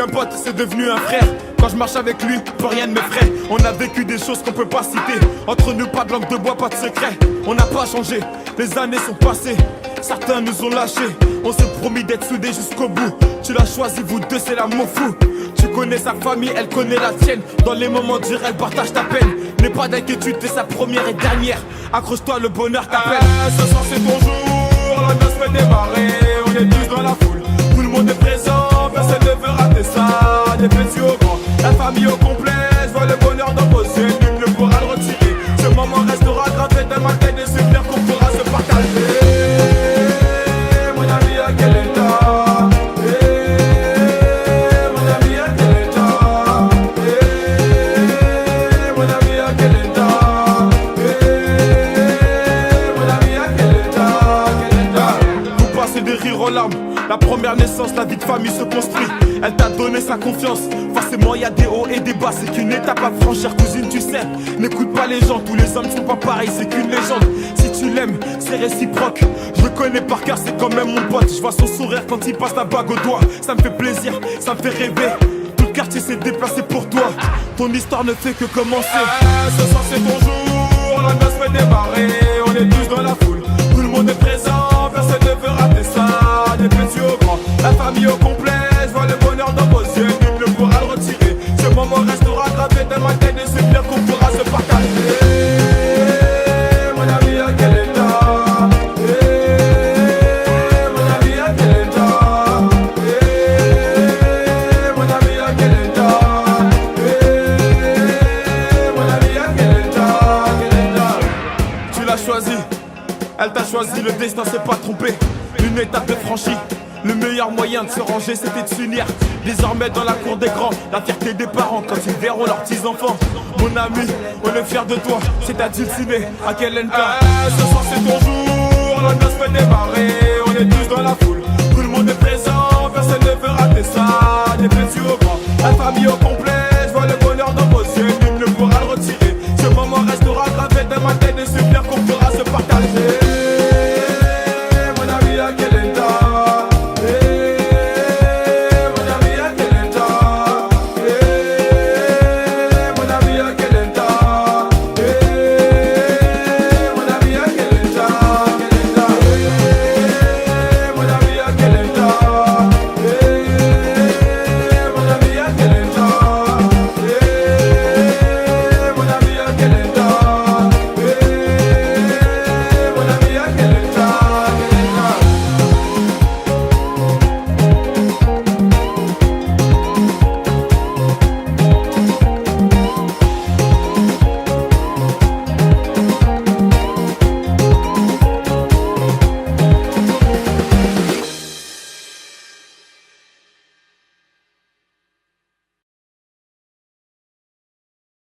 qu'un pote, c'est devenu un frère. Quand je marche avec lui, plus rien ne m'effraie. On a vécu des choses qu'on peut pas citer. Entre nous, pas de langue de bois, pas de secret. On n'a pas changé, les années sont passées. Certains nous ont lâchés. On s'est promis d'être soudés jusqu'au bout. Tu l'as choisi, vous deux, c'est l'amour fou. Tu connais sa famille, elle connaît la tienne. Dans les moments durs, elle partage ta peine. N'aie pas d'inquiétude, t'es sa première et dernière. Accroche-toi, le bonheur t'appelle. Ce soir c'est ton jour, la danse fait démarrer. On est tous dans la foule, tout le monde est présent. Personne ne veut rater ça, des petits au grand. La famille au complet, je vois le bonheur dans vos yeux. Nul ne pourra le retirer. Ce moment restera gravé dans ma tête. Des souvenirs qu'on pourra se partager. Mon ami, à quel état? Mon ami, à quel état? Mon ami, à quel état? Mon ami, à quel état? Vous passez de rire aux larmes. La première naissance, la vie de famille se construit. Elle t'a donné sa confiance. Forcément y a des hauts et des bas. C'est qu'une étape à franchir, cousine, tu sais. N'écoute pas les gens, tous les hommes sont pas pareils. C'est qu'une légende, si tu l'aimes, c'est réciproque. Je le connais par cœur, c'est quand même mon pote. Je vois son sourire quand il passe la bague au doigt. Ça me fait plaisir, ça me fait rêver. Tout le quartier s'est déplacé pour toi. Ton histoire ne fait que commencer. Ce soir c'est ton jour, la danse fait démarrer. On est tous dans la foule, tout le monde est présent. Personne ne veut rater ça, des petits au grand. La famille au complet, je vois le bonheur dans vos yeux. Nul ne pourra le retirer. Ce moment restera gravé dans ma tête. Des souvenirs qu'on pourra se partager. Mon ami, à quel état? Mon ami, à quel état? Mon ami, à quel état? Mon ami, à quel état? Quel état? Tu l'as choisi, elle t'a choisi, le destin s'est pas trompé. Une étape est franchie, le meilleur moyen de se ranger c'était de s'unir. Désormais dans la cour des grands, la fierté des parents quand ils verront leurs petits enfants. Mon ami, on est fiers de toi, c'est ta dulcinée, à quel état? Ce soir c'est ton jour, la danse fait démarrer. On est tous dans la foule, tout le monde est présent. Personne ne veut rater ça, des petits au grand. La famille au